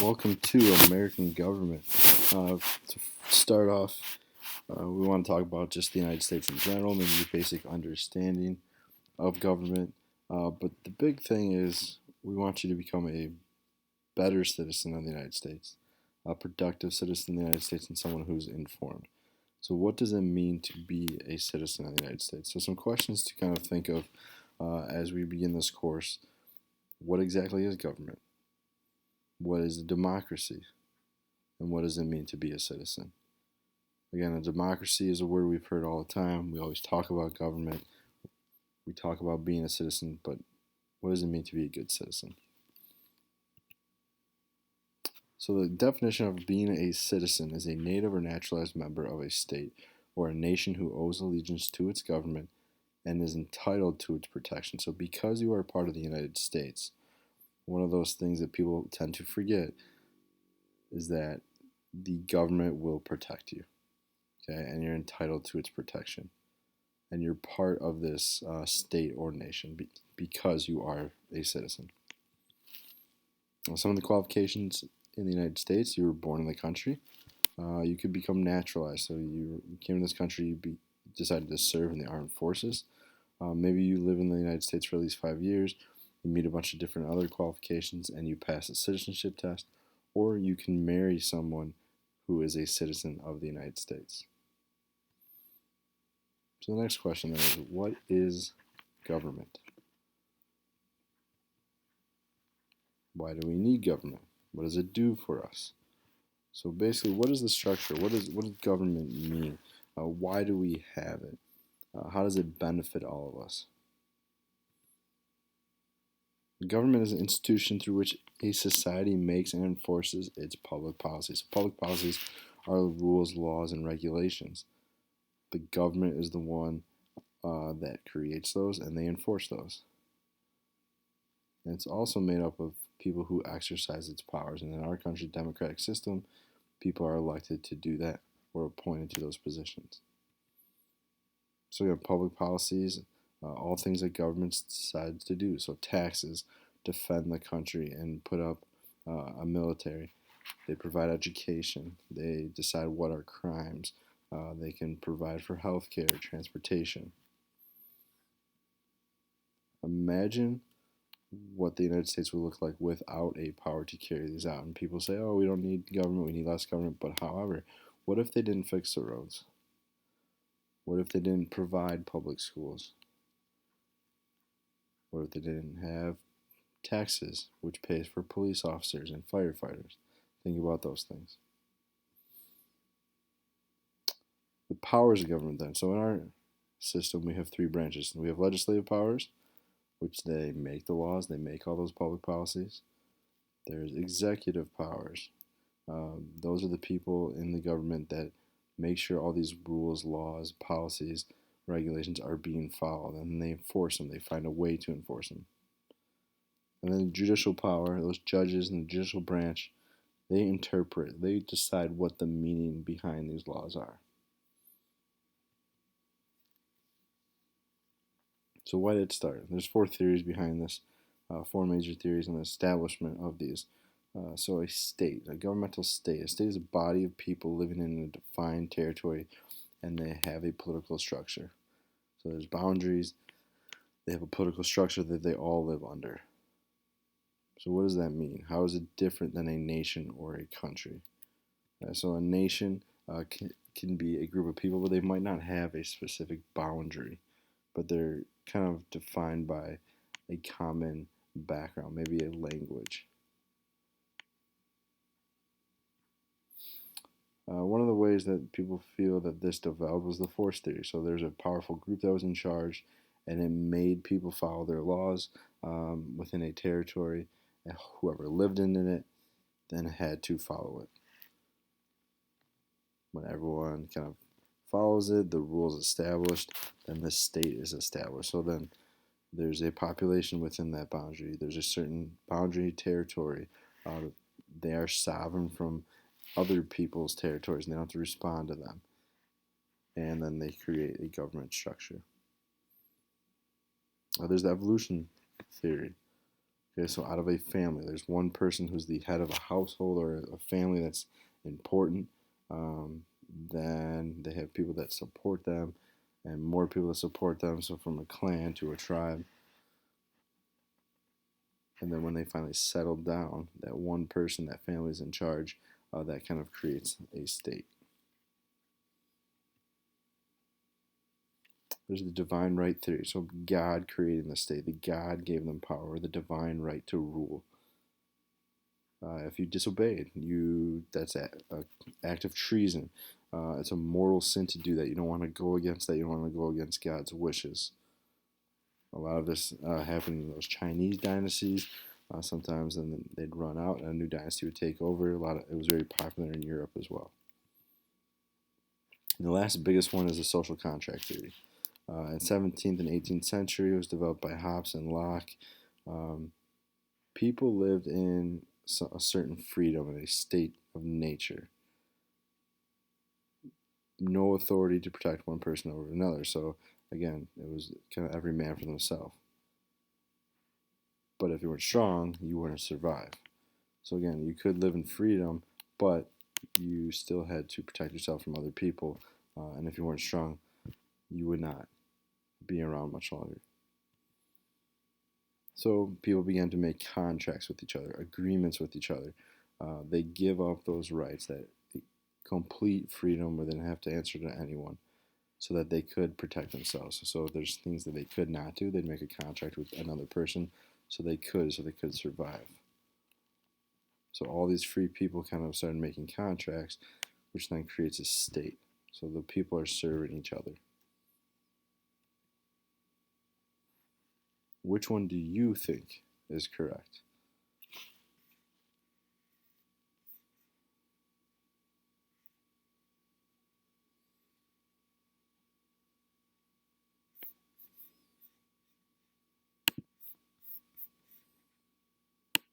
Welcome to American government. To start off, we want to talk about just the United States in general, maybe your basic understanding of government. But the big thing is we want you to become a better citizen of the United States, a productive citizen of the United States, and someone who's informed. So, what does it mean to be a citizen of the United States? So, some questions to kind of think of as we begin this course. What exactly is government? What is a democracy? And what does it mean to be a citizen? Again, a democracy is a word we've heard all the time. We always talk about government. We talk about being a citizen, but what does it mean to be a good citizen? So, the definition of being a citizen is a native or naturalized member of a state or a nation who owes allegiance to its government and is entitled to its protection. So, because you are a part of the United States, one of those things that people tend to forget is that the government will protect you, okay, and you're entitled to its protection. And you're part of this state or nation because you are a citizen. Now, some of the qualifications in the United States: you were born in the country. You could become naturalized. So you came to this country, decided to serve in the armed forces. Maybe you live in the United States for at least 5 years. You meet a bunch of different other qualifications and you pass a citizenship test. Or you can marry someone who is a citizen of the United States. So the next question then is, what is government? Why do we need government? What does it do for us? So basically, what is the structure? What does government mean? Why do we have it? How does it benefit all of us? Government is an institution through which a society makes and enforces its public policies. Public policies are the rules, laws, and regulations. The government is the one that creates those and they enforce those. And it's also made up of people who exercise its powers. And in our country's democratic system, people are elected to do that or appointed to those positions. So we have public policies, all things that governments decide to do. So taxes, defend the country and put up a military. They provide education. They decide what are crimes. They can provide for health care, transportation. Imagine what the United States would look like without a power to carry these out. And people say, oh, we don't need government, we need less government. But however, what if they didn't fix the roads? What if they didn't provide public schools? What if they didn't have taxes, which pays for police officers and firefighters? Think about those things. The powers of government then. So in our system, we have three branches. We have legislative powers, which they make the laws, they make all those public policies. There's executive powers. Those are the people in the government that make sure all these rules, laws, policies, regulations are being followed, and they enforce them. They find a way to enforce them. And then judicial power, those judges in the judicial branch, they interpret, they decide what the meaning behind these laws are. So why did it start? There's four theories behind this, four major theories on the establishment of these. So a state, a governmental state. A state is a body of people living in a defined territory and they have a political structure. So there's boundaries, they have a political structure that they all live under. So what does that mean? How is it different than a nation or a country? So a nation can be a group of people, but they might not have a specific boundary, but they're kind of defined by a common background, maybe a language. One of the ways that people feel that this developed was the force theory. So there's a powerful group that was in charge, and it made people follow their laws within a territory, and whoever lived in it then had to follow it. When everyone kind of follows it, the rules established, then the state is established. So then there's a population within that boundary. There's a certain boundary territory. They are sovereign from other people's territories, and they don't have to respond to them. And then they create a government structure. There's the evolution theory. Okay, so out of a family, there's one person who's the head of a household or a family that's important. Um, then they have people that support them, and more people that support them. So from a clan to a tribe, and then when they finally settle down, that one person, that family is in charge. That kind of creates a state. There's the divine right theory. So God created the state. The God gave them power, the divine right to rule. If you disobeyed, that's an act of treason. It's a mortal sin to do that. You don't want to go against that. You don't want to go against God's wishes. A lot of this happened in those Chinese dynasties. Sometimes then they'd run out, and a new dynasty would take over. It was very popular in Europe as well. And the last biggest one is the social contract theory. In 17th and 18th century, it was developed by Hobbes and Locke. Um, People lived in a certain freedom in a state of nature. No authority to protect one person over another. So again, it was kind of every man for themselves. But if you weren't strong, you wouldn't survive. So again, you could live in freedom, but you still had to protect yourself from other people. And if you weren't strong, you would not be around much longer. So people began to make contracts with each other, agreements with each other. They give up those rights, that complete freedom where they didn't have to answer to anyone, so that they could protect themselves. So if there's things that they could not do, they'd make a contract with another person so they could survive. So all these free people kind of started making contracts, which then creates a state. So the people are serving each other. Which one do you think is correct?